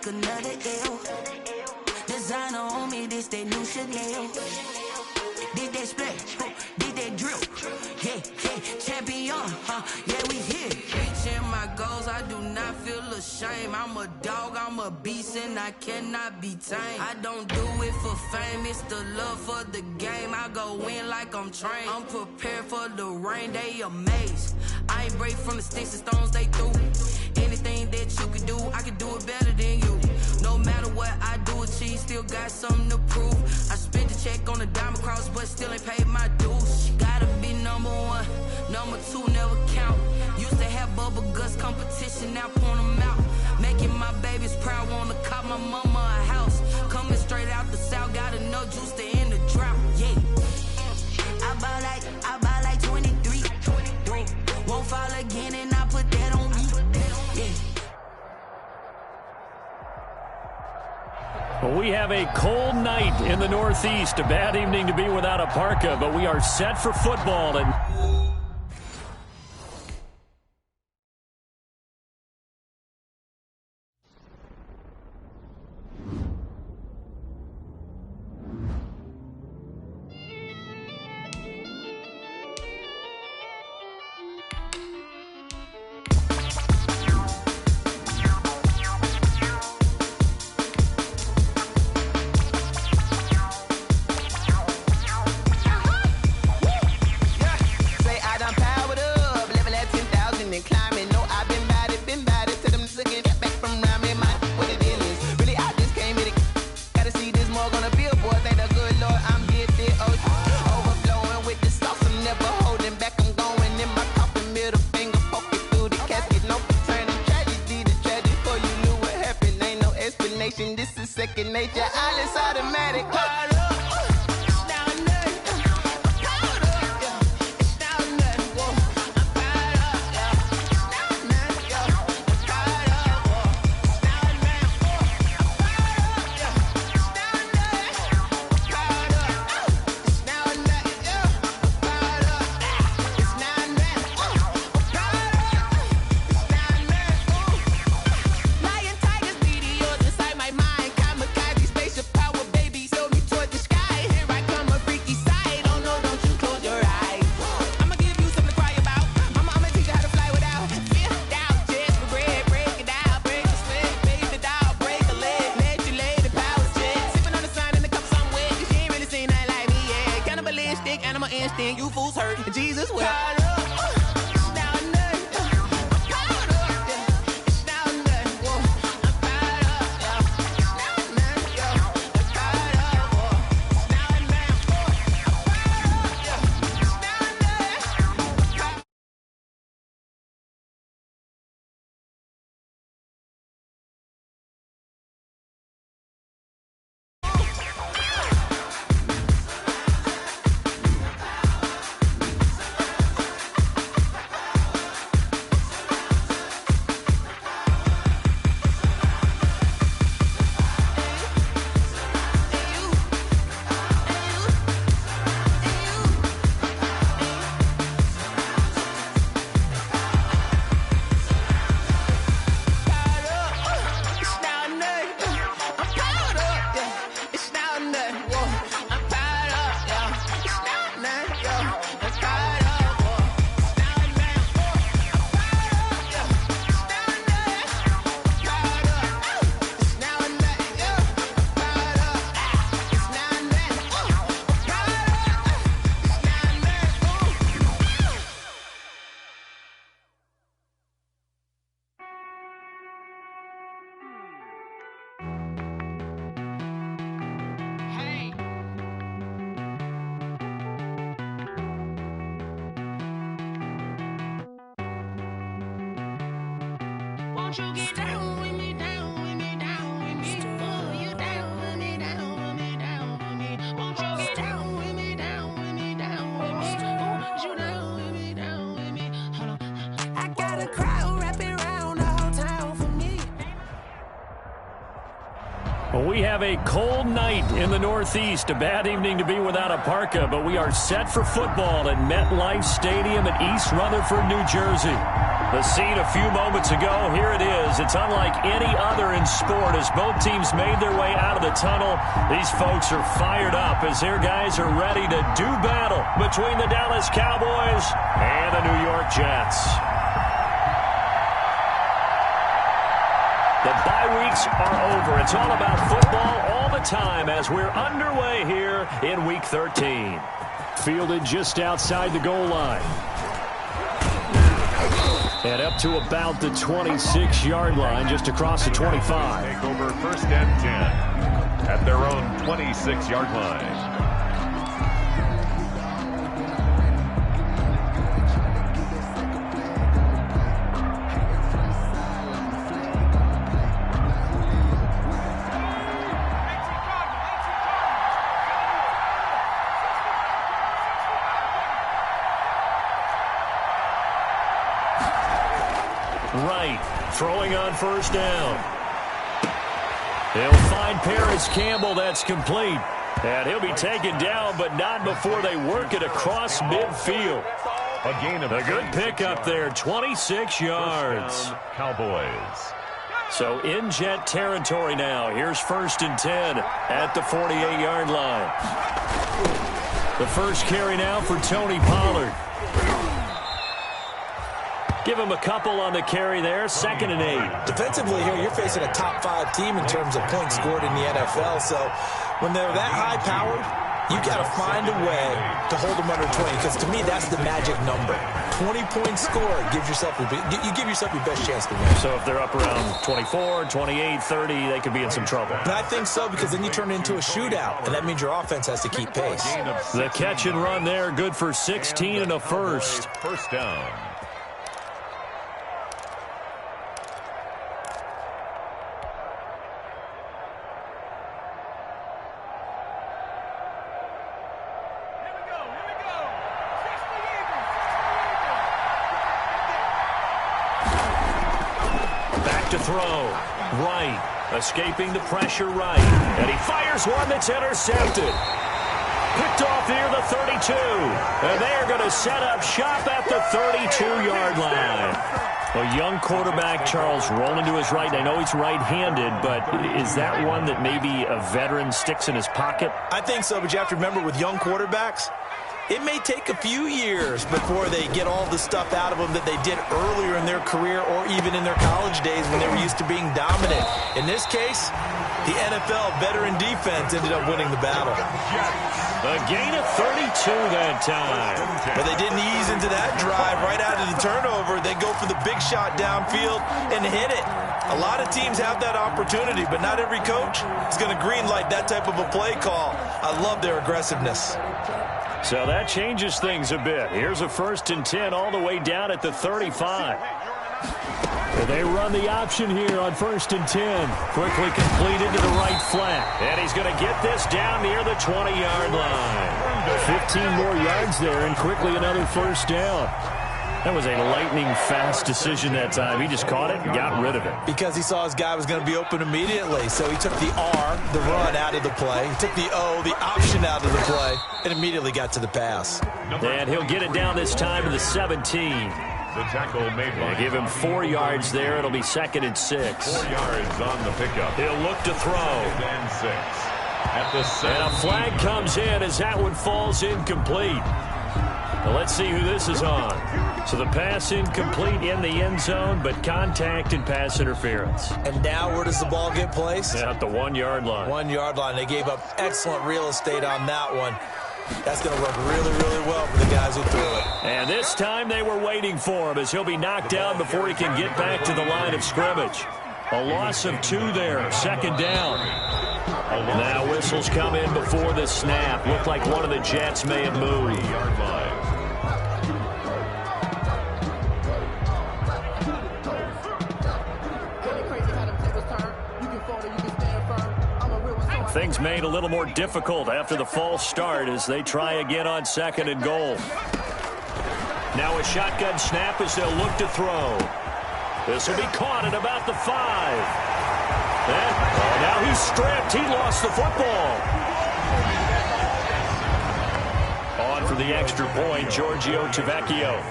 take another L. Designer on me, this that new Chanel. Did that split, did that drip. Yeah, yeah, champion, yeah, we here. Reaching my goals, I do not feel ashamed. I'm a dog, I'm a beast, and I cannot be tamed. I don't do it for fame, it's the love for the game. I go in like I'm trained. I'm prepared for the rain, they amazed. I ain't break from the sticks and stones they threw. Anything that you can do, I can do it better than you. No matter what I do, achieve, still got something to prove. I spent the check on the diamond cross, but still ain't paid my dues. Gotta be number one, number two never count. Used to have bubble guts competition, now point them out. Making my babies proud, wanna cop my mama a house. Coming straight out the south, got enough juice to end the drought. Yeah, I buy like 23. Won't fall again, and I put that on me. Yeah. Well, we have a cold night in the Northeast. A bad evening to be without a parka, but we are set for football. And this is second nature. All is automatic. Animal instinct, you fools hurt. Jesus will. Won't you get down with me, down with me, down with me? Oh, you down with me, down with me, down with me. Won't you get down with me, down with me, down with me? Oh, you down with me, down with me? Hold on. I got a crowd wrapping around the whole town for me. Well, we have a cold night in the Northeast. A bad evening to be without a parka, but we are set for football at MetLife Stadium at East Rutherford, New Jersey. The scene a few moments ago, here it is. It's unlike any other in sport as both teams made their way out of the tunnel. These folks are fired up as their guys are ready to do battle between the Dallas Cowboys and the New York Jets. The bye weeks are over. It's all about football all the time as we're underway here in Week 13. Fielded just outside the goal line. And up to about the 26-yard line, just across the 25. Take over 1st and 10 at their own 26-yard line. Right, throwing on 1st down. They'll find Paris Campbell. That's complete. And he'll be taken down, but not before they work it across midfield. A gain of a good pickup there, 26 yards. Cowboys. So in Jet territory now. Here's 1st and 10 at the 48-yard line. The first carry now for Tony Pollard. Give him a couple on the carry there. 2nd and 8. Defensively here, you're facing a top 5 team in terms of points scored in the NFL. So when they're that high-powered, you got to find a way to hold them under 20. Because to me, that's the magic number. 20 points scored gives yourself you give yourself your best chance to win. So if they're up around 24, 28, 30, they could be in some trouble. And I think so, because then you turn it into a shootout, and that means your offense has to keep pace. The catch and run there, good for 16 and a first. 1st down. To throw. Right. Escaping the pressure right. And he fires one that's intercepted. Picked off near the 32. And they are going to set up shop at the 32-yard line. A young quarterback, Charles, rolling to his right. I know he's right-handed, but is that one that maybe a veteran sticks in his pocket? I think so, but you have to remember with young quarterbacks, it may take a few years before they get all the stuff out of them that they did earlier in their career or even in their college days when they were used to being dominant. In this case, the NFL veteran defense ended up winning the battle. A gain of 32 that time. But they didn't ease into that drive right out of the turnover. They go for the big shot downfield and hit it. A lot of teams have that opportunity, but not every coach is going to greenlight that type of a play call. I love their aggressiveness. So that changes things a bit. Here's a 1st and 10 all the way down at the 35. They run the option here on 1st and 10. Quickly completed to the right flat. And he's going to get this down near the 20-yard line. 15 more yards there and quickly another 1st down. That was a lightning-fast decision that time. He just caught it and got rid of it. Because he saw his guy was going to be open immediately. So he took the R, the run, out of the play. He took the O, the option, out of the play, and immediately got to the pass. And he'll get it down this time to the 17. The tackle made by give him 4 yards there. It'll be 2nd and 6. 4 yards on the pickup. He'll look to throw. And 6. At the and a flag comes in as that one falls incomplete. Now let's see who this is on. So the pass incomplete in the end zone, but contact and pass interference. And now where does the ball get placed? At the 1-yard line. 1-yard line. They gave up excellent real estate on that one. That's going to work really, really well for the guys who threw it. And this time they were waiting for him as he'll be knocked down before he can get back to the line of scrimmage. A loss of 2 there, 2nd down. Now whistles come in before the snap. Looked like one of the Jets may have moved. 3-yard line. Things made a little more difficult after the false start as they try again on 2nd and goal. Now a shotgun snap as they'll look to throw. This will be caught at about the 5. And now he's stripped. He lost the football. On for the extra point, Giorgio Tavecchio.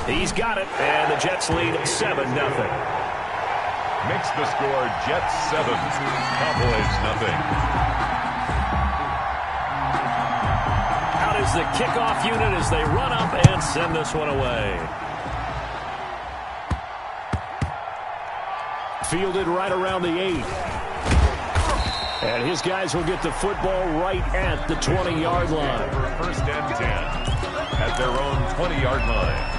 He's got it, and the Jets lead 7-0. Makes the score Jets 7, Cowboys nothing. Out is the kickoff unit as they run up and send this one away. Fielded right around the 8. And his guys will get the football right at the 20-yard line. For first and 10 at their own 20-yard line.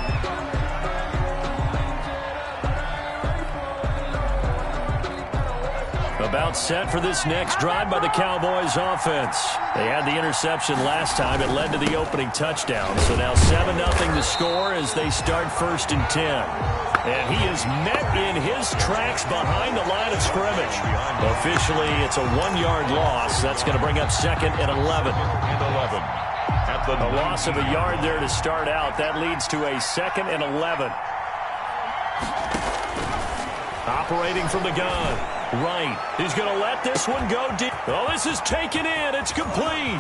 About set for this next drive by the Cowboys offense. They had the interception last time. It led to the opening touchdown. So now 7-0 the score as they start first and 10. And he is met in his tracks behind the line of scrimmage. Officially, it's a 1-yard loss. That's going to bring up second and 11. At the loss of a yard there to start out. That leads to a second and 11. Operating from the gun. Right. He's going to let this one go deep. Oh, this is taken in. It's complete.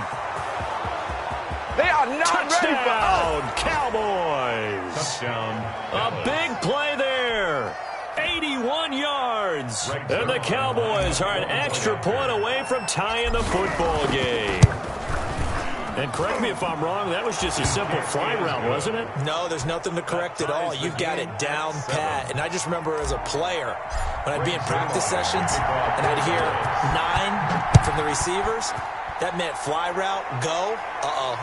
They are not Touchdown, ready for Cowboys. Touchdown. A big play there. 81 yards. And the Cowboys are an extra point away from tying the football game. And correct me if I'm wrong, that was just a simple fly route, wasn't it? No, there's nothing to correct at all. You've got it down pat. And I just remember as a player, when I'd be in practice sessions and I'd hear 9 from the receivers, that meant fly route, go.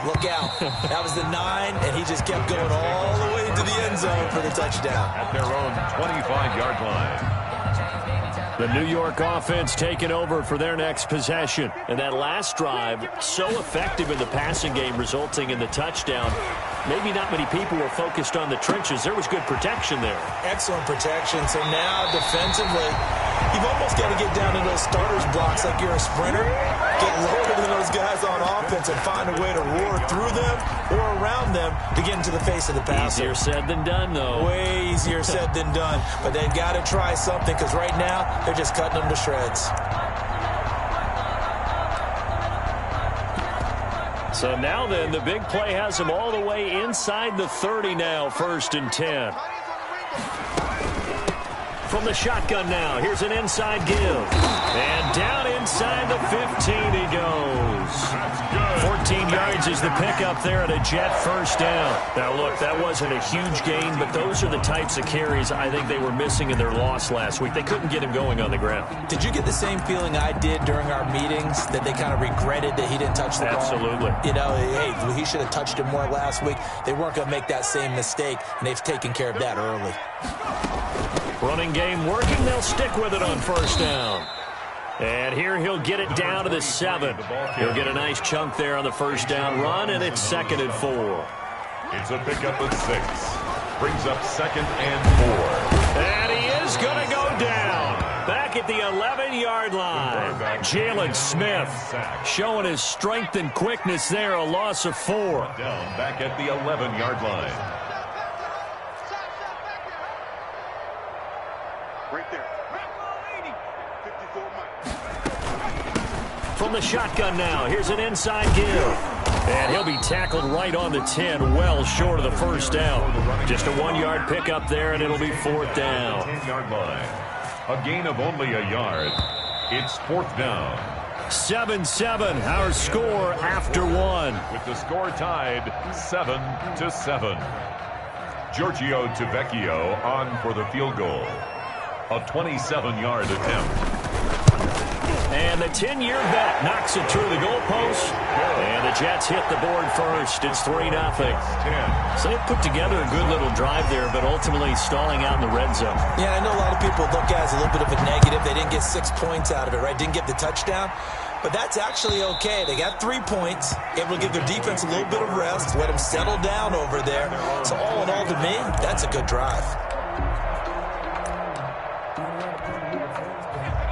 Look out. That was the 9, and he just kept going all the way into the end zone for the touchdown. At their own 25-yard line. The New York offense taking over for their next possession. And that last drive, so effective in the passing game, resulting in the touchdown. Maybe not many people were focused on the trenches. There was good protection there. Excellent protection. So now, defensively, you've almost got to get down to those starters blocks like you're a sprinter. Get lower than those guys on offense and find a way to roar through them or around them to get into the face of the passer. Easier said than done, though. Way easier said than done. But they've got to try something because right now, they're just cutting them to shreds. So now then, the big play has them all the way inside the 30 now, first and 10. From the shotgun now, here's an inside give. And down inside the 15 he goes. 14 yards is the pickup there at a Jet first down. Now look, that wasn't a huge gain, but those are the types of carries I think they were missing in their loss last week. They couldn't get him going on the ground. Did you get the same feeling I did during our meetings, that they kind of regretted that he didn't touch the ball? Absolutely. You know, hey, he should have touched it more last week. They weren't going to make that same mistake, and they've taken care of that early. Running game working. They'll stick with it on first down. And here he'll get it down to the 7. He'll get a nice chunk there on the first down run, and it's second and 4. It's a pickup of 6. Brings up second and 4. And he is going to go down. Back at the 11-yard line. Jalen Smith showing his strength and quickness there. A loss of 4. Down back at the 11-yard line. Right there. From the shotgun now, here's an inside give. And he'll be tackled right on the 10, well short of the first down. Just a 1-yard pickup there, and it'll be fourth down. 10-yard line. A gain of only a yard. It's fourth down. 7-7, our score after 1. With the score tied 7-7. Giorgio Tavecchio on for the field goal. A 27-yard attempt. And the 10-year vet knocks it through the goalpost. And the Jets hit the board first. It's 3-0. So they put together a good little drive there, but ultimately stalling out in the red zone. Yeah, I know a lot of people look at it as a little bit of a negative. They didn't get 6 points out of it, right? Didn't get the touchdown. But that's actually okay. They got 3 points, able to give their defense a little bit of rest, let them settle down over there. So all in all, to me, that's a good drive.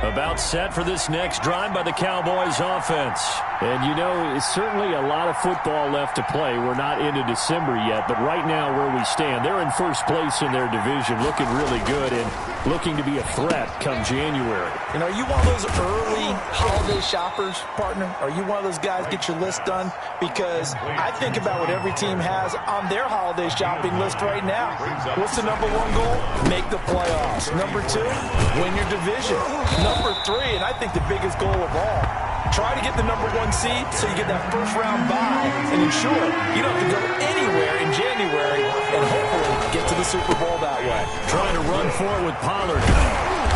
About set for this next drive by the Cowboys offense. And, you know, it's certainly a lot of football left to play. We're not into December yet, but right now where we stand, they're in first place in their division, looking really good and looking to be a threat come January. You know, are you one of those early holiday shoppers, partner? Are you one of those guys get your list done? Because I think about what every team has on their holiday shopping list right now. What's the number one goal? Make the playoffs. Number two, win your division. Number three, and I think the biggest goal of all, try to get the number one seed so you get that first round bye and ensure you don't have to go anywhere in January and hopefully get to the Super Bowl that way. Trying to run forward with Pollard.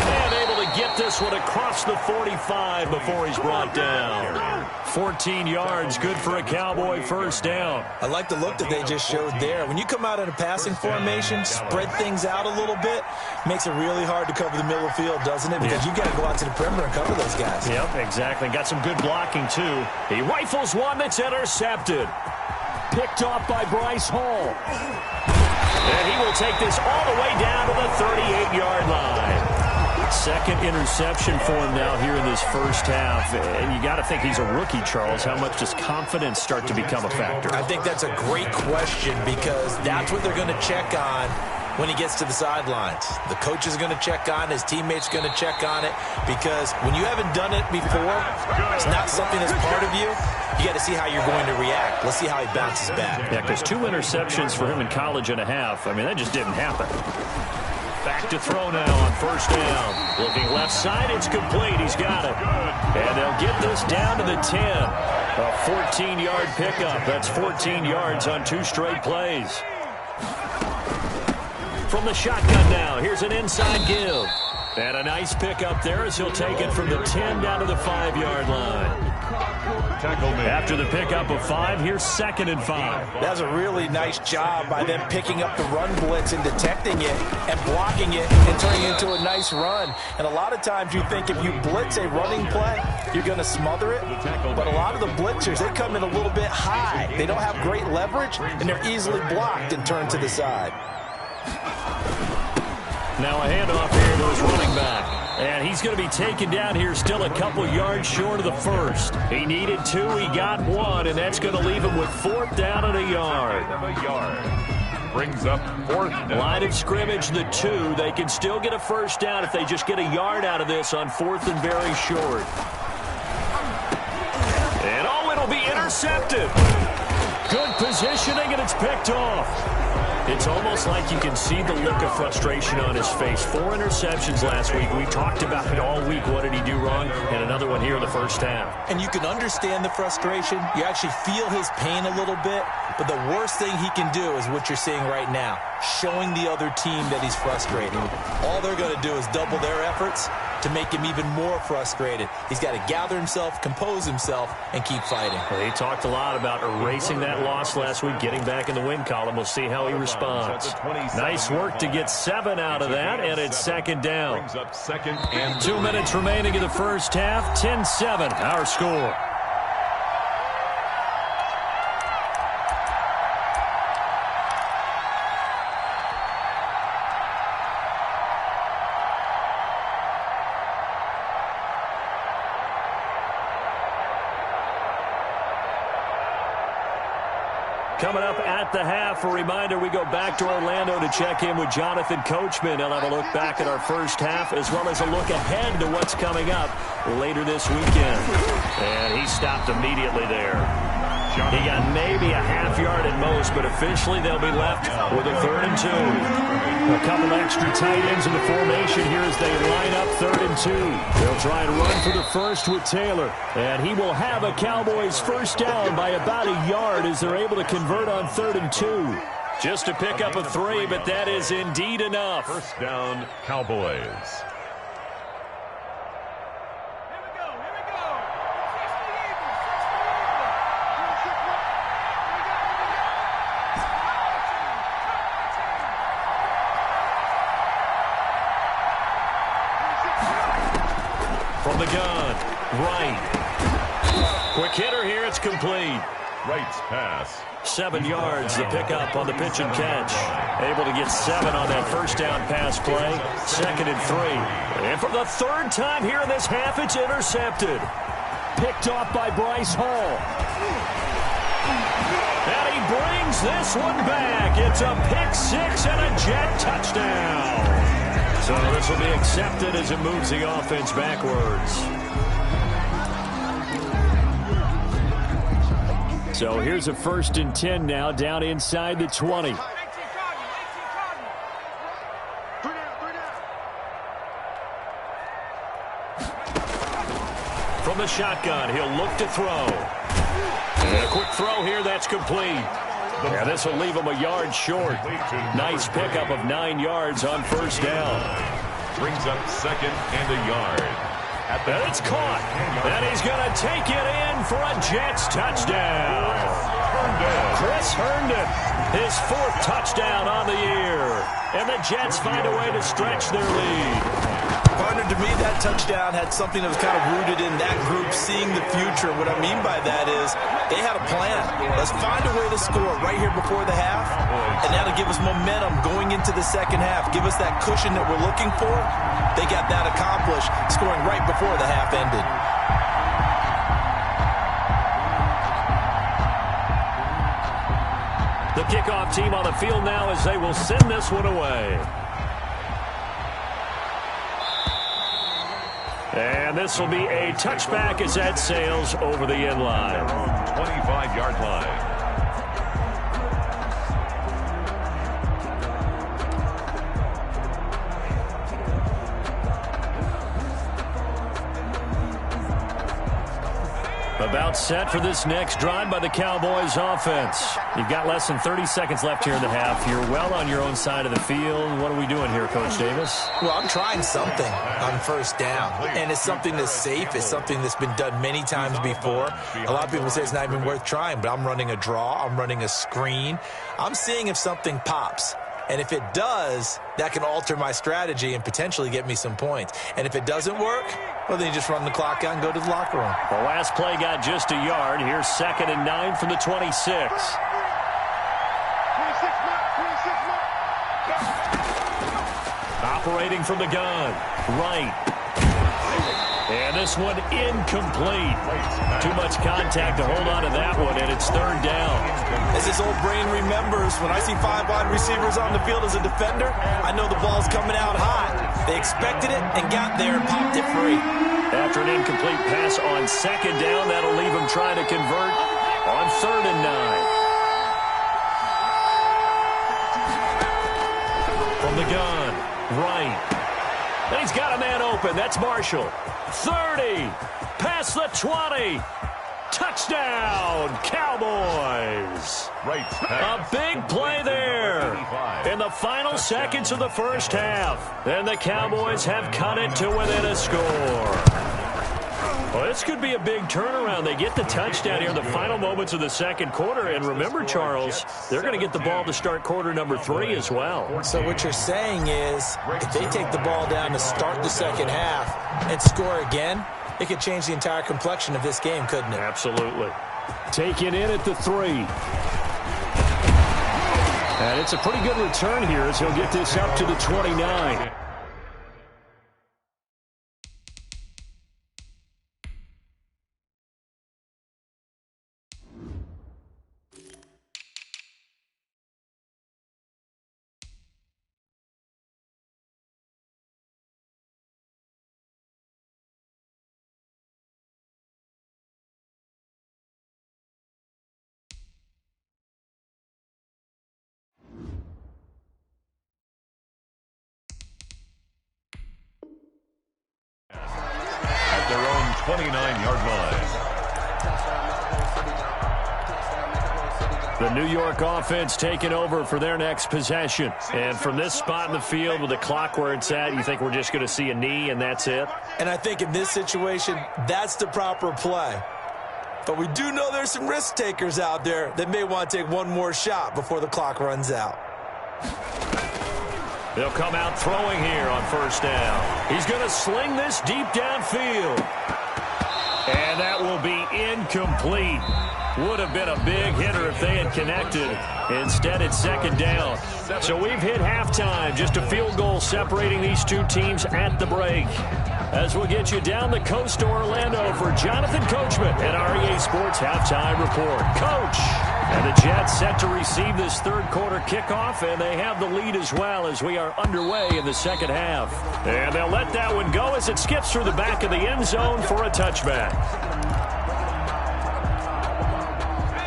And able to get this one across the 45 before he's brought down. 14 yards, good for a Cowboy first down. I like the look that they just showed there. When you come out in a passing formation, spread things out a little bit, makes it really hard to cover the middle of the field, doesn't it? Because you got to go out to the perimeter and cover those guys. Yep, exactly. Got some good blocking, too. He rifles one that's intercepted. Picked off by Bryce Hall. And he will take this all the way down to the 38-yard line. Second interception for him now here in this first half. And you got to think he's a rookie, Charles. How much does confidence start to become a factor? I think that's a great question because that's what they're going to check on when he gets to the sidelines. The coach is going to check on it. His teammates going to check on it because when you haven't done it before, it's not something that's part of you. You got to see how you're going to react. Let's see how he bounces back. Yeah, because 2 interceptions for him in college and a half. I mean, that just didn't happen. Back to throw now on first down. Looking left side, it's complete. He's got it. And they'll get this down to the 10. A 14-yard pickup. That's 14 yards on 2 straight plays. From the shotgun now, here's an inside give. And a nice pickup there as he'll take it from the 10 down to the 5-yard line. After the pickup of 5, here's 2nd and 5. That's a really nice job by them picking up the run blitz and detecting it and blocking it and turning it into a nice run. And a lot of times you think if you blitz a running play, you're going to smother it. But a lot of the blitzers, they come in a little bit high. They don't have great leverage, and they're easily blocked and turned to the side. Now a handoff here to his running back. And he's going to be taken down here still a couple yards short of the first. He needed 2, he got 1, and that's going to leave him with 4th down and a yard. Brings up 4th down. Line of scrimmage, the 2. They can still get a first down if they just get a yard out of this on 4th and very short. And oh, it'll be intercepted. Good positioning, and it's picked off. It's almost like you can see the look of frustration on his face. 4 interceptions last week. We talked about it all week. What did he do wrong? And another one here in the first half. And you can understand the frustration. You actually feel his pain a little bit. But the worst thing he can do is what you're seeing right now, showing the other team that he's frustrated. All they're going to do is double their efforts to make him even more frustrated. He's got to gather himself, compose himself, and keep fighting. Well, he talked a lot about erasing that loss last week, getting back in the win column. We'll see how he responds. Nice work to get 7 out of that, and it's 2nd down. 2 minutes remaining in the first half. 10-7, our score. Coming up at the half, a reminder, we go back to Orlando to check in with Jonathan Coachman. He'll have a look back at our first half as well as a look ahead to what's coming up later this weekend. And he stopped immediately there. He got maybe a half yard at most, but officially they'll be left with a 3rd and 2. A couple extra tight ends in the formation here as they line up 3rd and 2. They'll try and run for the first with Taylor. And he will have a Cowboys first down by about a yard as they're able to convert on 3rd and 2. Just to pick up a 3, but that is indeed enough. First down, Cowboys. From the gun, right. Quick hitter here, it's complete. Wright's pass. 7 yards, the pickup on the pitch and catch. Able to get 7 on that first down pass play. 2nd and 3. And for the 3rd time here in this half, it's intercepted. picked off by Bryce Hall. And he brings this one back. It's a pick six and a Jet touchdown. So this will be accepted as it moves the offense backwards. So here's a 1st and 10 now, down inside the 20. From the shotgun, he'll look to throw. And a quick throw here, that's complete. Yeah, this will leave him a yard short. Nice pickup of 9 yards on 1st down. Brings up 2nd and a yard. And it's caught. And he's going to take it in for a Jets touchdown. Chris Herndon, his 4th touchdown on the year. And the Jets find a way to stretch their lead. Partner, to me, that touchdown had something that was kind of rooted in that group seeing the future. What I mean by that is they had a plan. Let's find a way to score right here before the half, and that'll give us momentum going into the 2nd half. Give us that cushion that we're looking for. They got that accomplished, scoring right before the half ended. The kickoff team on the field now as they will send this one away. And this will be a touchback as that sails over the end line. 25-yard line. About set for this next drive by the Cowboys offense. You've got less than 30 seconds left here in the half. You're well on your own side of the field. What are we doing here, Coach Davis? Well, I'm trying something on 1st down, and it's something that's safe. It's something that's been done many times before. A lot of people say it's not even worth trying, but I'm running a draw. I'm running a screen. I'm seeing if something pops. And if it does, that can alter my strategy and potentially get me some points. And if it doesn't work, well, then you just run the clock out and go to the locker room. The last play got just a yard. Here's 2nd and 9 from the 26. Operating from the gun. Right. And this one incomplete. Too much contact to hold on to that one, and it's 3rd down. As this old brain remembers, when I see 5 wide receivers on the field as a defender, I know the ball's coming out hot. They expected it and got there and popped it free. After an incomplete pass on 2nd down, that'll leave him trying to convert on 3rd and 9. From the gun, right. And he's got a man open. That's Marshall. 30. Past the 20. Touchdown, Cowboys. Right. A big play there in the final seconds of the 1st half. And the Cowboys have cut it to within a score. Well, this could be a big turnaround. They get the touchdown here in the final moments of the 2nd quarter. And remember, Charles, they're going to get the ball to start quarter number 3 as well. So what you're saying is if they take the ball down to start the 2nd half and score again, it could change the entire complexion of this game, couldn't it? Absolutely. Taken in at the 3. And it's a pretty good return here as he'll get this up to the 29. At their own 29-yard line. The New York offense taking over for their next possession. And from this spot in the field with the clock where it's at, you think we're just going to see a knee and that's it? And I think in this situation, that's the proper play. But we do know there's some risk takers out there that may want to take one more shot before the clock runs out. They'll come out throwing here on 1st down. He's going to sling this deep downfield. And that will be incomplete. Would have been a big hitter if they had connected. Instead, it's second down. So we've hit halftime. Just a field goal separating these two teams at the break. As we'll get you down the coast to Orlando for Jonathan Coachman at REA Sports Halftime Report. Coach! And the Jets set to receive this third quarter kickoff, and they have the lead as well as we are underway in the second half. And they'll let that one go as it skips through the back of the end zone for a touchback.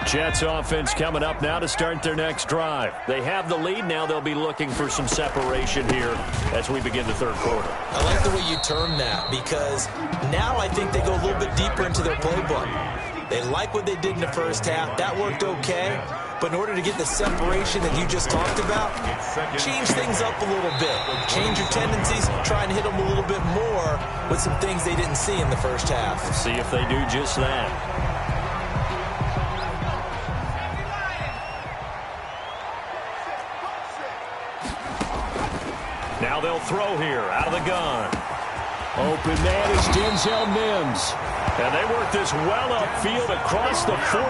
Jets offense coming up now to start their next drive. They have the lead. Now they'll be looking for some separation here as we begin the third quarter. I like the way you term that because now I think they go a little bit deeper into their playbook. They like what they did in the first half. That worked okay. But in order to get the separation that you just talked about, change things up a little bit. Change your tendencies, try and hit them a little bit more with some things they didn't see in the first half. See if they do just that. Now they'll throw here out of the gun. Open man is Denzel Mims. And they work this well upfield across the 45.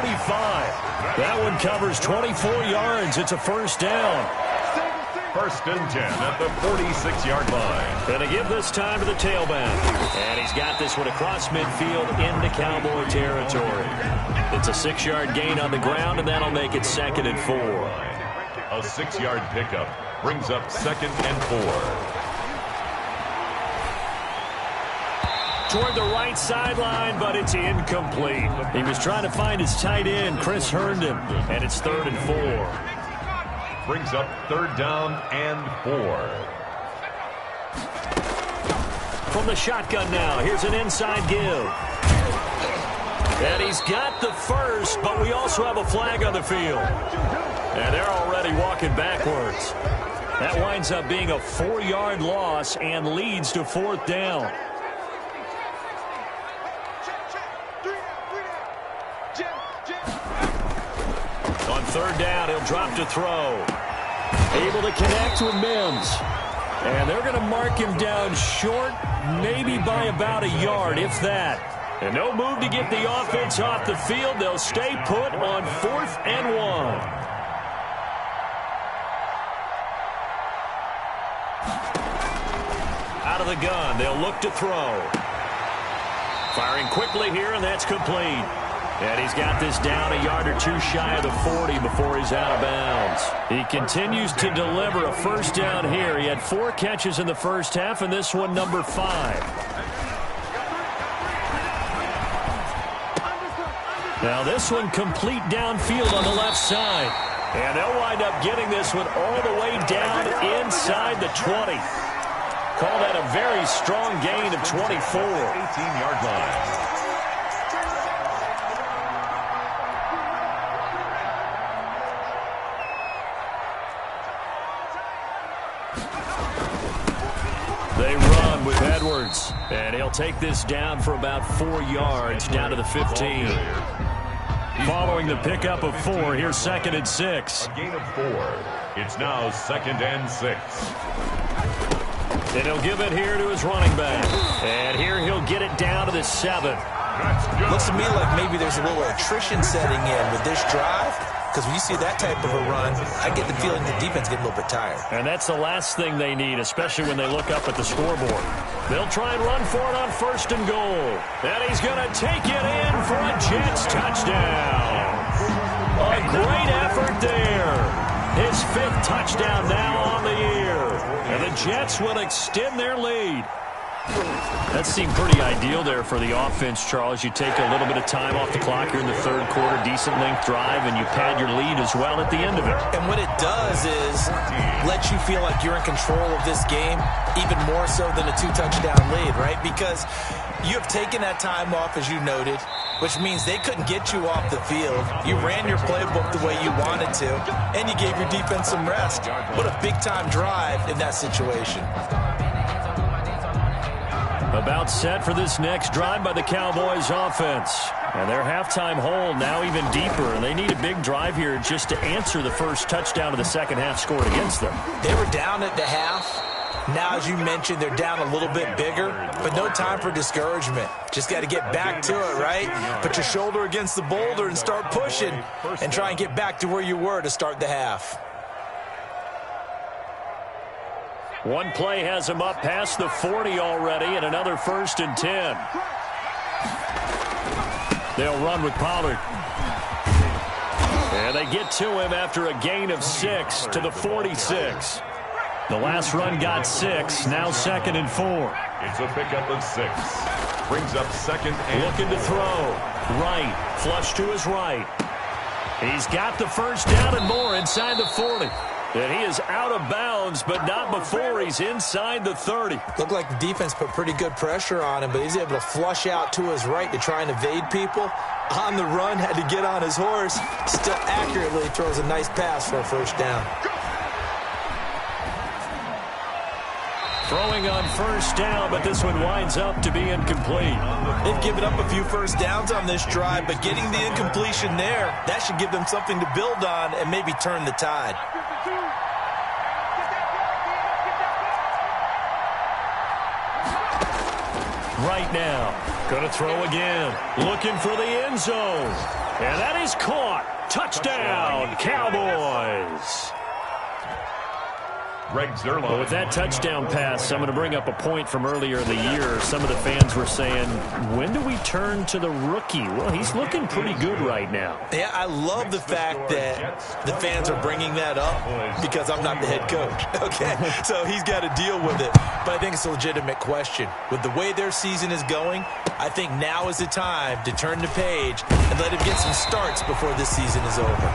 That one covers 24 yards. It's a first down. First and 10 at the 46-yard line. Going to give this time to the tailback. And he's got this one across midfield into Cowboy territory. It's a 6-yard gain on the ground, and that'll make it 2nd and 4. A 6-yard pickup brings up 2nd and 4. Toward the right sideline, but it's incomplete. He was trying to find his tight end, Chris Herndon, and it's 3rd and 4. Brings up 3rd down and 4. From the shotgun now, here's an inside give. And he's got the first, but we also have a flag on the field. And they're already walking backwards. That winds up being a 4-yard loss and leads to 4th down. On 3rd down, he'll drop to throw. Able to connect with Mims. And they're going to mark him down short, maybe by about a yard, if that. And no move to get the offense off the field. They'll stay put on 4th and 1. Out of the gun, they'll look to throw. Firing quickly here, and that's complete. And he's got this down a yard or two shy of the 40 before he's out of bounds. He continues to deliver a first down here. He had 4 catches in the first half, and this one number 5. Now this one complete downfield on the left side. And they'll wind up getting this one all the way down inside the 20. Call that a very strong gain of 24. 18-yard line. They run with Edwards, and he'll take this down for about 4 yards, down to the 15. Following the pickup of 4, here's 2nd and 6. A gain of 4. It's now 2nd and 6. And he'll give it here to his running back. And here he'll get it down to the 7. Looks to me like maybe there's a little attrition setting in with this drive. Because when you see that type of a run, I get the feeling the defense get a little bit tired. And that's the last thing they need, especially when they look up at the scoreboard. They'll try and run for it on 1st and goal. And he's going to take it in for a Jets touchdown. A great effort there. His 5th touchdown now on the year. And the Jets will extend their lead. That seemed pretty ideal there for the offense, Charles. You take a little bit of time off the clock here in the 3rd quarter, decent length drive, and you pad your lead as well at the end of it. And what it does is let you feel like you're in control of this game, even more so than a 2-touchdown lead, right? Because you have taken that time off, as you noted, which means they couldn't get you off the field. You ran your playbook the way you wanted to, and you gave your defense some rest. What a big-time drive in that situation. About set for this next drive by the Cowboys offense. And their halftime hole now even deeper, and they need a big drive here just to answer the first touchdown of the second half scored against them. They were down at the half. Now, as you mentioned, they're down a little bit bigger, but no time for discouragement. Just got to get back to it, right? Put your shoulder against the boulder and start pushing and try and get back to where you were to start the half. One play has him up past the 40 already, and another 1st and 10. They'll run with Pollard. And they get to him after a gain of 6 to the 46. The last run got 6, now 2nd and 4. It's a pickup of 6. Brings up 2nd and looking to throw. Right, flush to his right. He's got the first down and more inside the 40. And he is out of bounds, but not before he's inside the 30. Looked like the defense put pretty good pressure on him, but he's able to flush out to his right to try and evade people. On the run, had to get on his horse. Still accurately throws a nice pass for a first down. Throwing on first down, but this one winds up to be incomplete. They've given up a few first downs on this drive, but getting the incompletion there, that should give them something to build on and maybe turn the tide. Right now, going to throw again. Looking for the end zone. And that is caught. Touchdown, Cowboys. Well, with that touchdown pass, I'm going to bring up a point from earlier in the year. Some of the fans were saying, when do we turn to the rookie? Well, he's looking pretty good right now. Yeah, I love the fact that the fans are bringing that up because I'm not the head coach. Okay, so he's got to deal with it. But I think it's a legitimate question. With the way their season is going, I think now is the time to turn the page and let him get some starts before this season is over.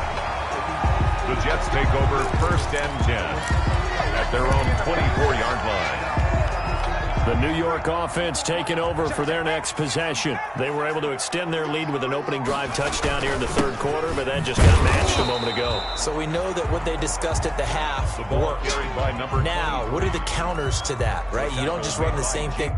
The Jets take over 1st and 10. At their own 24-yard line. The New York offense taking over for their next possession. They were able to extend their lead with an opening drive touchdown here in the 3rd quarter, but that just got matched a moment ago. So we know that what they discussed at the half worked. Now, what are the counters to that, right? You don't just run the same thing.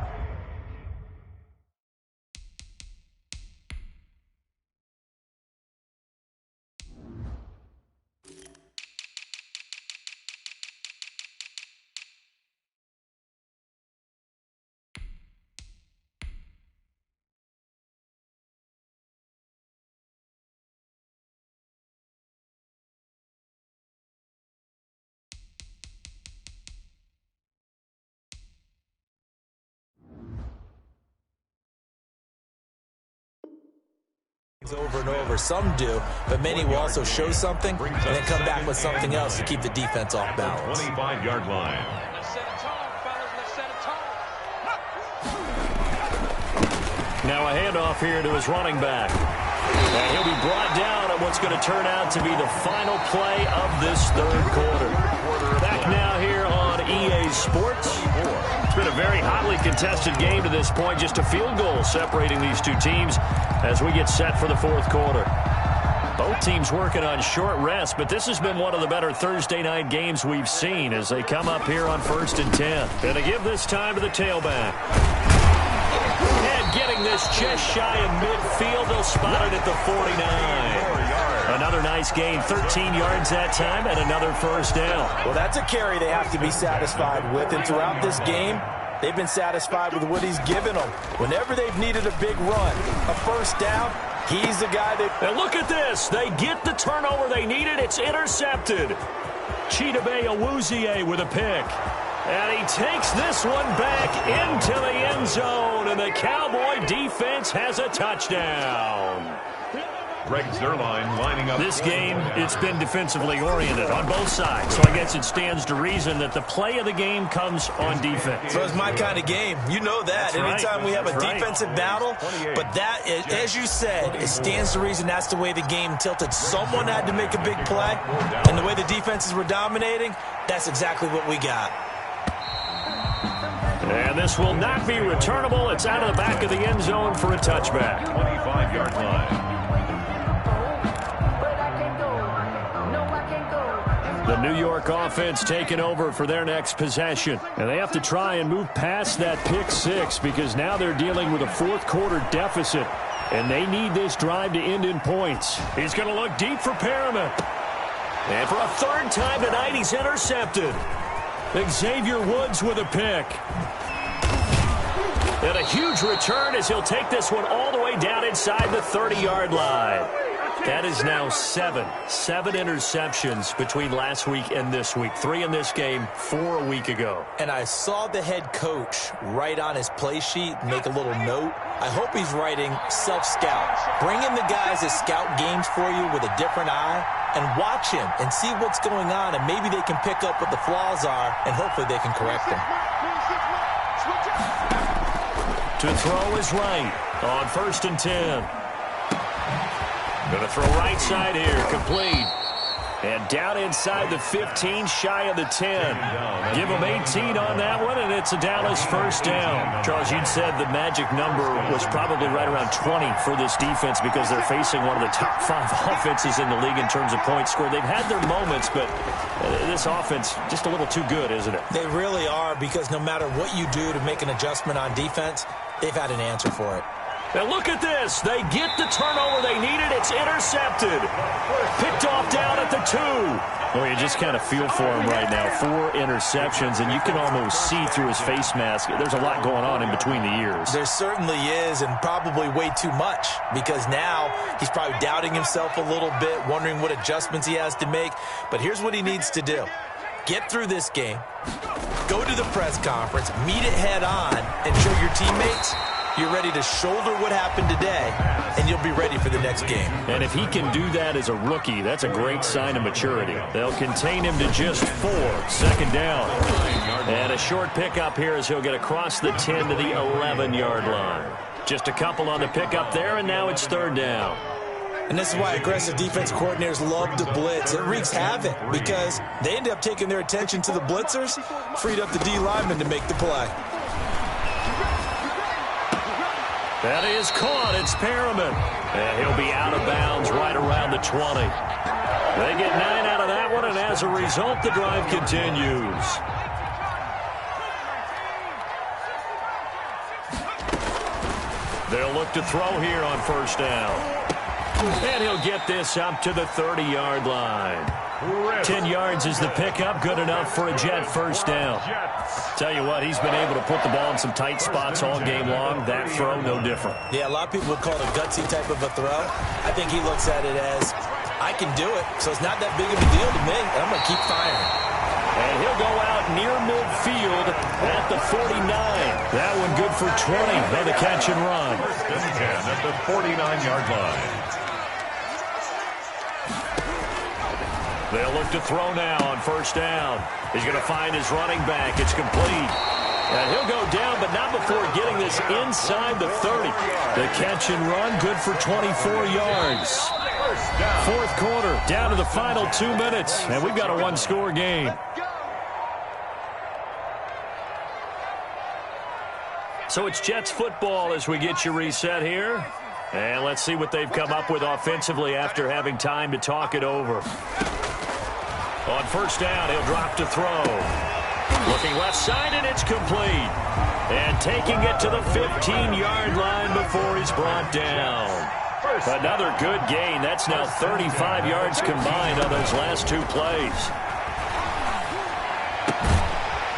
Over and over. Some do, but many will also show something and then come back with something else to keep the defense off balance. 25-yard line. Now a handoff here to his running back. And he'll be brought down at what's going to turn out to be the final play of this 3rd quarter. Back now here on EA Sports. It's been a very hotly contested game to this point. Just a field goal separating these two teams as we get set for the 4th quarter. Both teams working on short rest, but this has been one of the better Thursday night games we've seen as they come up here on 1st and 10. Going to give this time to the tailback. And getting this just shy of midfield, they'll spot it at the 49. Another nice gain, 13 yards that time, and another first down. Well, that's a carry they have to be satisfied with, and throughout this game, they've been satisfied with what he's given them. Whenever they've needed a big run, a first down, he's the guy that... And look at this. They get the turnover they needed. It's intercepted. Chidobe Awuzie with a pick. And he takes this one back into the end zone, and the Cowboy defense has a touchdown. Greg Zuerlein lining up. This game, it's been defensively oriented on both sides, so I guess it stands to reason that the play of the game comes on defense. So it's my kind of game. You know that. Anytime we have a defensive battle, but that, as you said, it stands to reason that's the way the game tilted. Someone had to make a big play, and the way the defenses were dominating, that's exactly what we got. And this will not be returnable. It's out of the back of the end zone for a touchback. 25-yard line. The New York offense taking over for their next possession. And they have to try and move past that pick six because now they're dealing with a 4th quarter deficit. And they need this drive to end in points. He's going to look deep for Perriman. And for a 3rd time tonight, he's intercepted. Xavier Woods with a pick. And a huge return as he'll take this one all the way down inside the 30-yard line. That is now seven interceptions between last week and this week. 3 in this game, 4 a week ago. And I saw the head coach write on his play sheet, make a little note. I hope he's writing self-scout. Bring in the guys that scout games for you with a different eye and watch him and see what's going on, and maybe they can pick up what the flaws are, and hopefully they can correct them. To throw is right on 1st and 10. Going to throw right side here, complete. And down inside the 15, shy of the 10. Give them 18 on that one, and it's a Dallas first down. Charles, you'd said the magic number was probably right around 20 for this defense because they're facing one of the top 5 offenses in the league in terms of points scored. They've had their moments, but this offense just a little too good, isn't it? They really are, because no matter what you do to make an adjustment on defense, they've had an answer for it. Now look at this. They get the turnover they needed. It's intercepted. Picked off down at the 2. Well, you just kind of feel for him right now. 4 interceptions, and you can almost see through his face mask. There's a lot going on in between the ears. There certainly is, and probably way too much, because now he's probably doubting himself a little bit, wondering what adjustments he has to make. But here's what he needs to do. Get through this game, go to the press conference, meet it head on, and show your teammates you're ready to shoulder what happened today, and you'll be ready for the next game. And if he can do that as a rookie, that's a great sign of maturity. They'll contain him to just 4. 2nd down. And a short pickup here as he'll get across the 10 to the 11-yard line. Just a couple on the pickup there, and now it's 3rd down. And this is why aggressive defense coordinators love to blitz. It wreaks havoc because they end up taking their attention to the blitzers, freed up the D lineman to make the play. That is caught. It's Perriman. And he'll be out of bounds right around the 20. They get 9 out of that one, and as a result, the drive continues. They'll look to throw here on 1st down. And he'll get this up to the 30-yard line. 10 yards is the pickup, good enough for a Jet first down. Tell you what, he's been able to put the ball in some tight spots all game long. That throw, no different. Yeah, a lot of people would call it a gutsy type of a throw. I think he looks at it as, I can do it, so it's not that big of a deal to me, and I'm going to keep firing. And he'll go out near midfield at the 49. That one good for 20 on the catch and run. 10 at the 49-yard line. They'll look to throw now on 1st down. He's going to find his running back. It's complete. And he'll go down, but not before getting this inside the 30. The catch and run, good for 24 yards. 4th quarter, down to the final 2 minutes, and we've got a 1-score game. So it's Jets football as we get you reset here. And let's see what they've come up with offensively after having time to talk it over. On 1st down, he'll drop to throw. Looking left side, and it's complete. And taking it to the 15-yard line before he's brought down. Another good gain. That's now 35 yards combined on those last 2 plays.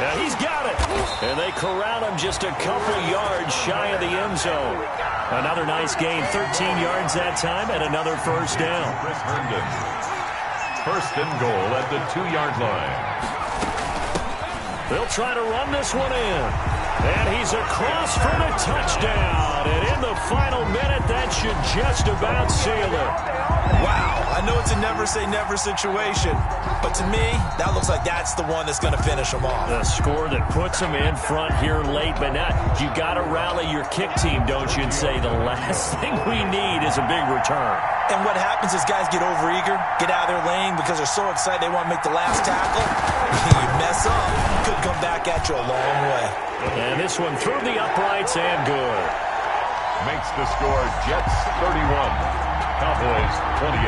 And he's got it. And they corral him just a couple yards shy of the end zone. Another nice gain, 13 yards that time, and another first down. 1st and goal at the 2-yard line. They'll try to run this one in. And he's across for the touchdown. And in the final minute, that should just about seal it. Wow, I know it's a never-say-never situation, but to me, that looks like that's the one that's going to finish them off. The score that puts them in front here late, but not. You got to rally your kick team, don't you, and say the last thing we need is a big return. And what happens is guys get overeager, get out of their lane because they're so excited they want to make the last tackle. You mess up, could come back at you a long way. And this one through the uprights and good. Makes the score Jets 31, Cowboys 28.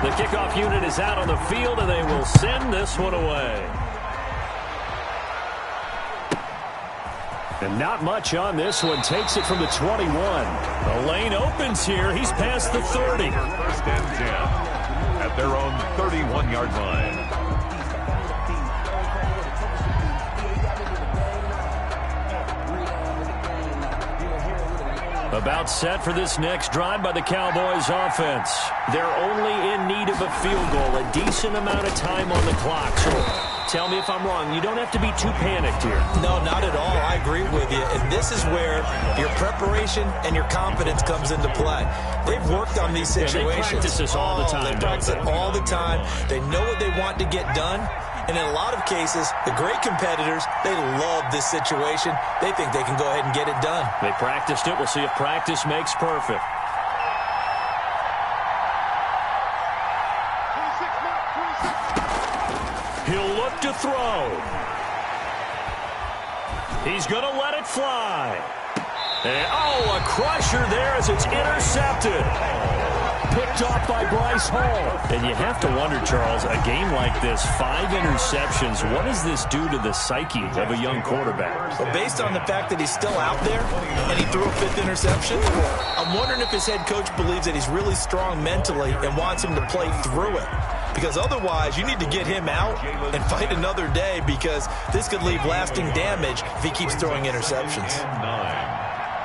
The kickoff unit is out on the field, and they will send this one away. And not much on this one. Takes it from the 21. The lane opens here. He's past the 30. 1st and 10 at at their own 31-yard line. About set for this next drive by the Cowboys offense. They're only in need of a field goal, a decent amount of time on the clock. So tell me if I'm wrong. You don't have to be too panicked here. No, not at all. I agree with you. And this is where your preparation and your confidence comes into play. They've worked on these situations. Yeah, they practice this all the time. They practice it all the time. They know what they want to get done. And in a lot of cases, the great competitors, they love this situation. They think they can go ahead and get it done. They practiced it. We'll see if practice makes perfect. He'll look to throw. He's going to let it fly. And, oh, a crusher there as it's intercepted. Picked off by Bryce Hall. And you have to wonder, Charles, a game like this, 5 interceptions, what does this do to the psyche of a young quarterback? Well, based on the fact that he's still out there and he threw a 5th interception, I'm wondering if his head coach believes that he's really strong mentally and wants him to play through it. Because otherwise, you need to get him out and fight another day, because this could leave lasting damage if he keeps throwing interceptions. 9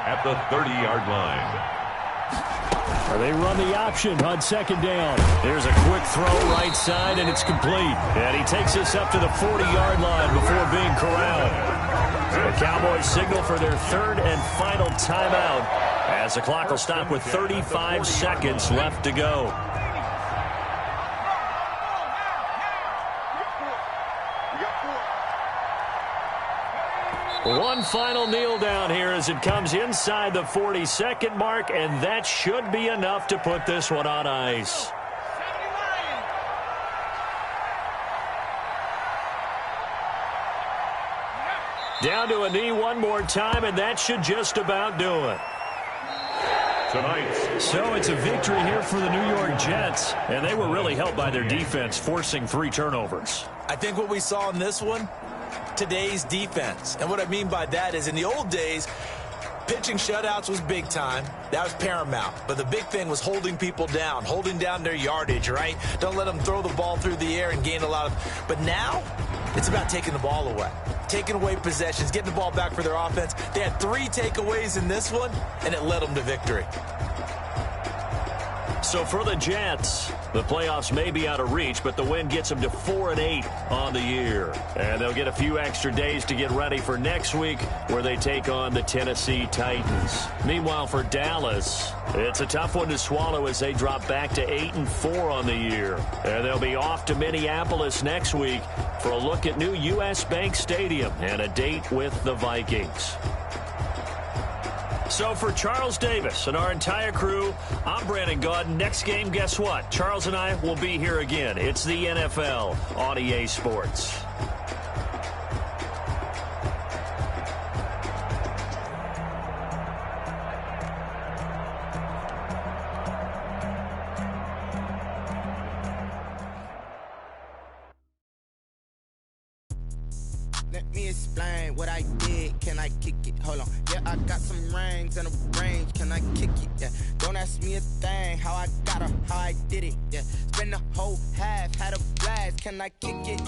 at the 30-yard line. They run the option on second down. There's a quick throw right side, and it's complete. And he takes us up to the 40-yard line before being corralled. The Cowboys signal for their 3rd and final timeout as the clock will stop with 35 seconds left to go. One final kneel down here as it comes inside the 40-second mark, and that should be enough to put this one on ice. Down to a knee one more time, and that should just about do it. Tonight. So it's a victory here for the New York Jets, and they were really helped by their defense, forcing 3 turnovers. I think what we saw in this one, today's defense. And what I mean by that is, in the old days, pitching shutouts was big time. That was paramount. But the big thing was holding people down, holding down their yardage, right? Don't let them throw the ball through the air and gain a lot of... But now, it's about taking the ball away. Taking away possessions, getting the ball back for their offense. They had 3 takeaways in this one, and it led them to victory. So for the Jets, the playoffs may be out of reach, but the win gets them to 4-8 on the year. And they'll get a few extra days to get ready for next week, where they take on the Tennessee Titans. Meanwhile, for Dallas, it's a tough one to swallow as they drop back to 8-4 on the year. And they'll be off to Minneapolis next week for a look at new U.S. Bank Stadium and a date with the Vikings. So for Charles Davis and our entire crew, I'm Brandon Gaudin. Next game, guess what? Charles and I will be here again. It's the NFL on EA Sports. Let me explain what I did. Can I kick it? Hold on. Yeah, I got some rings and a range. Can I kick it? Yeah. Don't ask me a thing. How I got her, how I did it. Yeah. Spend the whole half, had a blast. Can I kick it?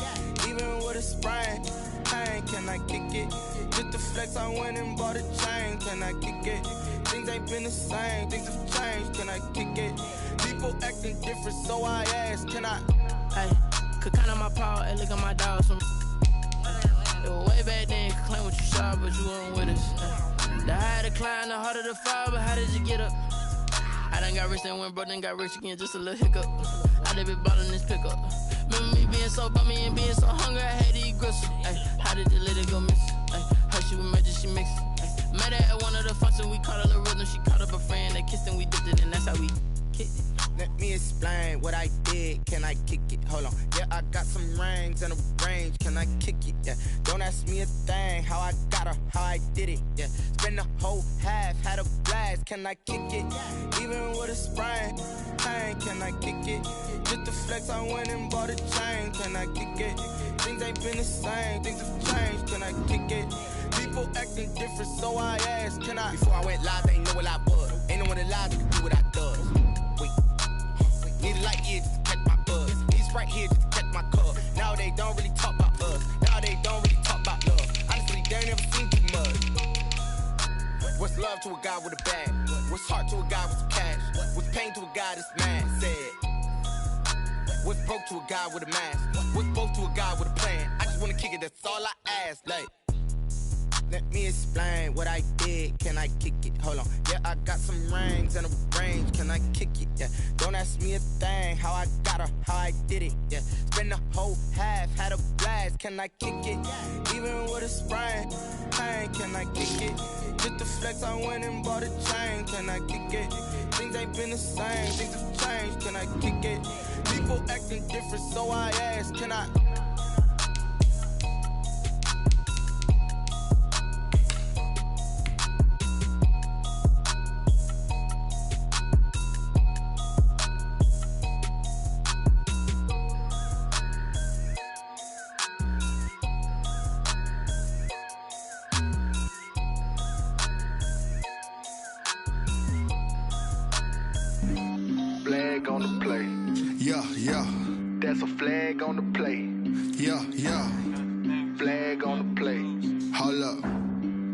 Even with a sprain. Pain, can I kick it? Just to flex, I went and bought a chain. Can I kick it? Things ain't been the same. Things have changed. Can I kick it? People acting different, so I asked. Can I? Hey, could count on my power and look at my dog. Some way back then, could claim what you saw, but you weren't with us. The higher the climb, the harder the fall, but how did you get up? I done got rich and went broke, then got rich again, just a little hiccup. I done been ballin' this pickup. Remember me being so bummy and being so hungry, I had to eat gristle. Ay, how did you let it go miss? Ay, her she was magic, she mixed. Ay, met her at one of the functions, we caught a little rhythm. She caught up a friend, they kissed and we dipped it, and that's how we kicked it. Let me explain what I did. Can I kick it? Hold on. Yeah, I got some rings and a range. Can I kick it? Yeah. Don't ask me a thing. How I got her, how I did it. Yeah. Spend the whole half, had a blast. Can I kick it? Even with a sprain. Pain, can I kick it? Just to flex, I went and bought a chain. Can I kick it? Things ain't been the same. Things have changed. Can I kick it? People acting different, so I asked. Can I? Before I went live, they ain't know what I was. Ain't no one alive who could do what I does. Wait. Need a light year just to catch my buzz. here just to catch my cup. Now they don't really talk about us. Now they don't really talk about love. Honestly, they ain't never seen too much. What's love to a guy with a bag? What's heart to a guy with some cash? What's pain to a guy that's mad? Said. What's broke to a guy with a mask? What's broke to a guy with a plan? I just wanna kick it, that's all I ask. Like, let me explain what I did. Can I kick it? Hold on. Yeah, I got some rings and a range. Can I kick it? Yeah. Don't ask me a thing. How I got her, how I did it. Yeah. Spend the whole half, had a blast. Can I kick it? Even with a sprain. Pain, can I kick it? Just to flex, I went and bought a chain. Can I kick it? Things ain't been the same. Things have changed. Can I kick it? People acting different, so I ask. Can I? Flag on the play. Yeah, yeah. That's a flag on the play. Yeah, yeah. Flag on the play. Hold up.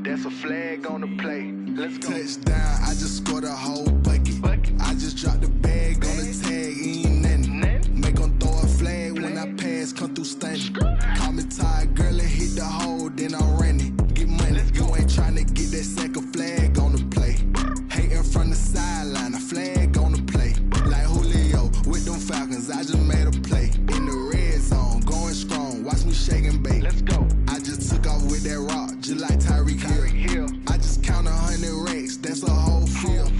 That's a flag on the play. Let's go. Touchdown, I just scored a whole bucket. I just dropped the bag on the tag, ain't nothing. Make 'em throw a flag when I pass, come through stunning. Call me tired, girl, and hit the hole, then I'm running. Get money, you ain't tryna get that second flag on the play. Hating from the sideline, a flag on the play. Like Julio with them Falcons, I just made a play. In the red zone, going strong, watch me shake and bake. Let's go. I just took off with that rock, just like Tyreek Hill. I just count 100 racks, that's a whole field.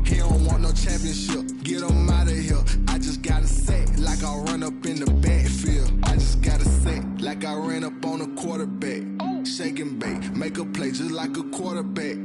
He don't want no championship, get him out of here. I just got a set, like I run up in the backfield. I just got a set, like I ran up on a quarterback. Shake and bake, make a play just like a quarterback.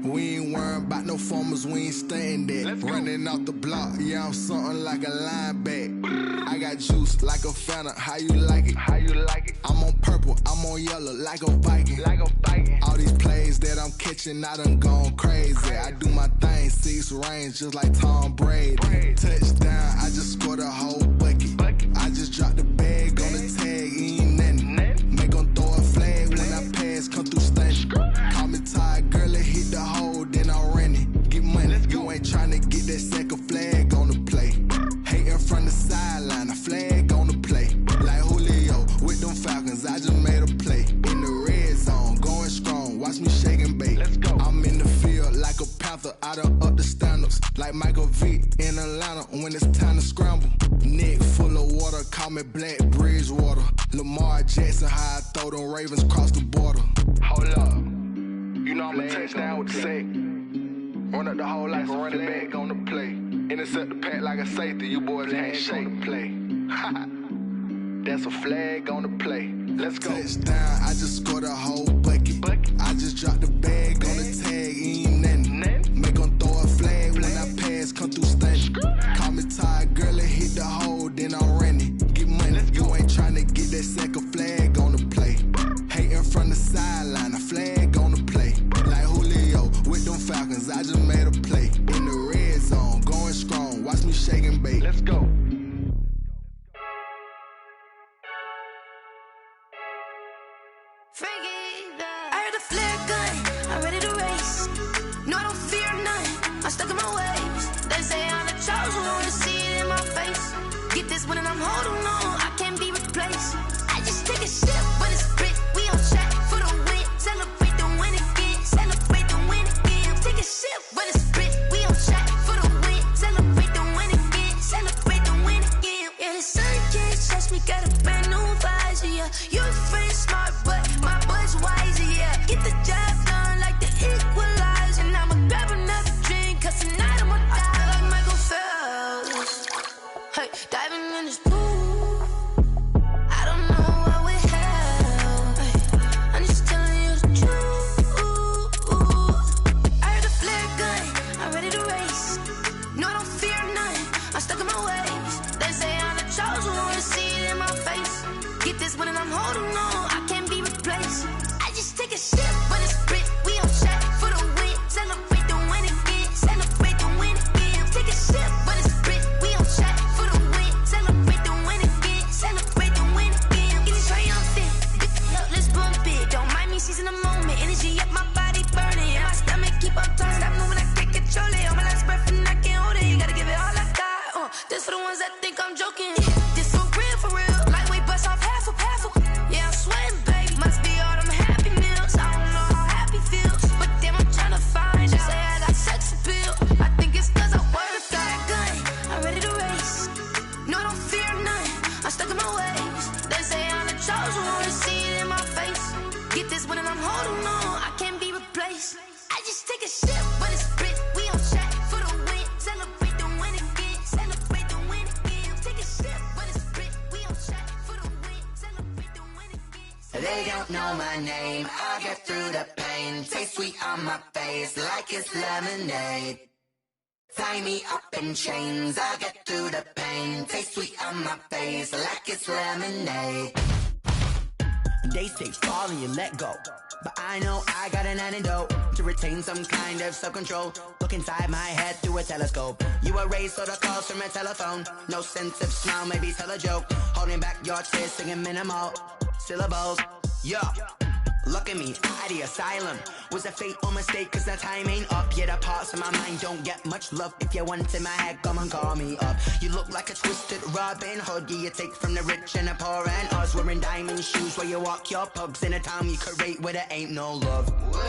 We ain't worrying about no formers, we ain't staying there. Running off the block, yeah, I'm something like a linebacker. I got juice like a Fanta, how you like it? How you like it? I'm on purple, I'm on yellow, like a Viking. Like a Viking. All these plays that I'm catching, I done gone crazy. I do my thing, 6 range, just like Tom Brady. Touchdown, I just scored a whole bucket. I just dropped the bag on the tag, ain't nothing. Make 'em throw a flag when I pass, come through stunning. Call me tired, girl, and hit the hole, then I'm running. Get money, you ain't tryna get that second flag on the play. Hating from the sideline, a flag on the play. Like Julio with them Falcons, I just made a play. In the red zone, going strong, watch me shake and bake. Let's go. I'm in the field like a Panther, I done up the standards. Like Michael Vick in Atlanta when it's time to scramble. Neck full of water, call me Black Bridgewater. Lamar Jackson, how I throw them Ravens cross the border. Hold up. You know I'm a touchdown with the sack. Run up the hole like a running back on the play. Intercept the pack like a safety. You boys can't shake play. That's a flag on the play. Let's go. Touchdown, I just scored a whole bucket. I just dropped the bag on the tag, ain't nothing. Make 'em throw a flag when I pass, come through stunning. Call me tired, girl, and hit the hole, then I'm running. Get money, you ain't tryna get that second flag on the play. Hating from the sideline, a flag on the play. Like Julio with them Falcons, I just made a play. In the red zone, going strong, watch me shake and bake. Let's go. I heard the flare gun, I'm ready to race. No, I don't fear none, I'm stuck in my ways. They say I'm the chosen one, see it in my face. Get this one and I'm holding on, I can't be replaced. I just take a sip, but it's split. We on track for the win, celebrate the win again, celebrate the win again. Take a sip, but it's split. We on track for the win, celebrate the win again, celebrate the win again. Yeah, the sun can't touch me, got a brand new visor, yeah. You're friend smart, but my boy's wiser, yeah. Get the job done like the equalizer. And I'ma grab another drink, cause tonight I'ma die like Michael Phelps. Hey, diving in this pool, I don't know what we have. Hey, I'm just telling you the truth. I heard a flare gun, I'm ready to race. No, I don't fear none, I'm stuck in my ways. They say I'm the chosen one, see it in my face. Get this one and I'm holding on, I can't be replaced. I just take a sip, but it's split. We on track for the win, celebrate the win again, celebrate the win again. Take a sip, but it's split. We on track for the win, celebrate the win again, celebrate I'm stuck in my ways. They say I'm the chosen one, see it in my face. Get this one and I'm holding on, I can't be replaced. I just take a sip, but it's split. We on track for the win. Celebrate the win again. Celebrate the win again. Take a sip, but it's split. We on track for the win. Celebrate the win again. They don't know my name. I'll get through the pain. Taste sweet on my face like it's lemonade. Tie me up in chains. I'll get through the pain. Taste sweet on my face like it's lemonade. They say fall and you let go, but I know I got an antidote to retain some kind of self-control. Look inside my head through a telescope. You erase all the calls from a telephone. No sense of smile, maybe tell a joke. Holding back your tears, singing minimal syllables. Yeah, look at me, out the asylum. Was a fate or mistake, cause the time ain't up. Yet the parts of my mind don't get much love. If you want in my head, come and call me up. You look like a twisted Robin Hood. You take from the rich and the poor and us. Wearing diamond shoes where you walk your pugs. In a town you create where there ain't no love. Where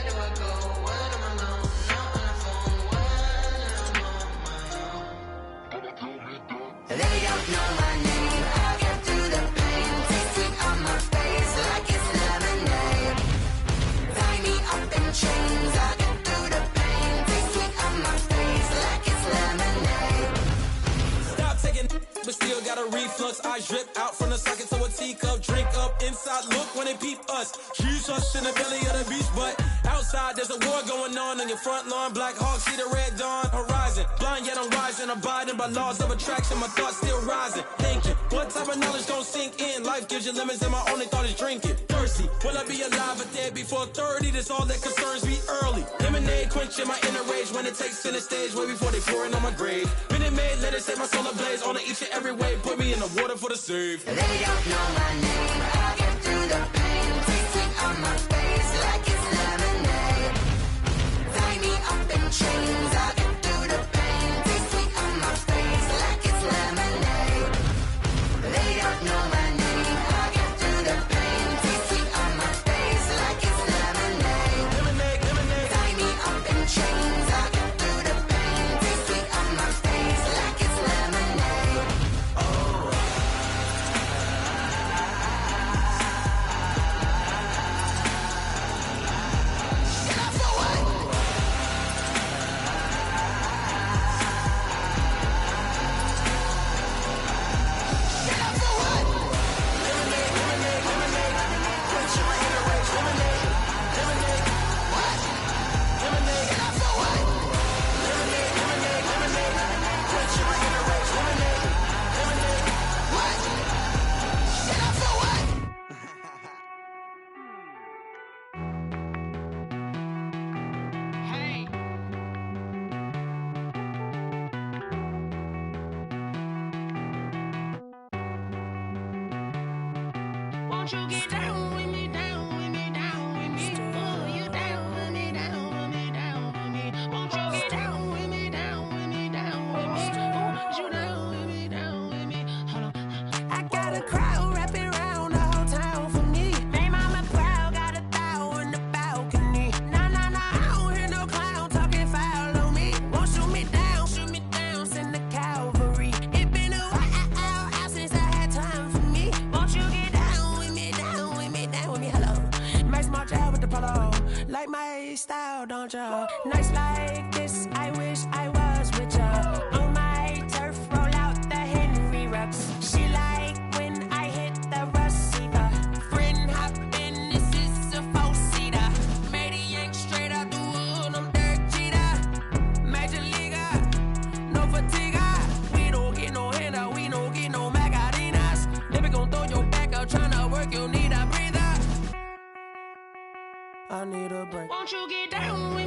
do I go? Where am I now? Not on the phone. Where am I now? They don't know my name. I'll get through the pain. Taste sweet on my face like it's lemonade. Tie me up in chains. I'll get through the pain. Taste sweet on my face like it's lemonade. Stop taking, but still got a reflux. Eyes drip out from the socket to a teacup. Drink up inside, look when they peep us. Huge us in the belly of the beach, but outside there's a war going on your front lawn. Black Hawk see the red dawn horizon. Blind yet I'm rising, abiding by laws of attraction. My thoughts still rising. Thinking, what type of knowledge don't sink in? Life gives you lemons and my only thought is drinking. Thirsty, will I be alive or dead before 30? That's all that concerns me early. Lemonade quenching my inner rage when it takes center stage way before they pour it on my grave. Minute Maid, let it set my soul ablaze on each and every way. Put me in the water for the save. They don't know my name. I'll get through the pain. Taste sweet on my face like it's lemonade. Tie me up in chains. I'll get through the pain. Taste sweet on my face like it's lemonade. They don't know my name. I'll get through the pain. Taste sweet on my face like it's lemonade. Lemonade, lemonade. Tie me up in chains. I'll get through the pain. Taste sweet on my face like it's lemonade. Hey. Won't you get down with me, down with me, down with me? Oh, you down with me, down with me, down with me. Won't you get down with me, down with me, down with me? Oh, you down with me, down with me? Hold on. I got a crowd wrapping around the whole town for me. Hey, mama proud, got a thou in the balcony. Nah, nah, nah, I don't hear no clown talking foul on me. Won't shoot me down, send the cavalry. It been a while since I had time for me. Won't you get down with me, down with me, down with me? Hello. Nice march out with the polo. Like my style, don't ya? Nice like this, I wish I was with ya. On my turf, roll out the Henry Rux. She like when I hit the receiver. Friend hop in, this is a four-seater. Made a yank straight out the wood, I'm Derek Jeter. Major leaguer, no fatigue. We don't get no handout, we don't get no Macarinas. Never gon' throw your back out, tryna work, you need a breather. I need a break. Won't you get down with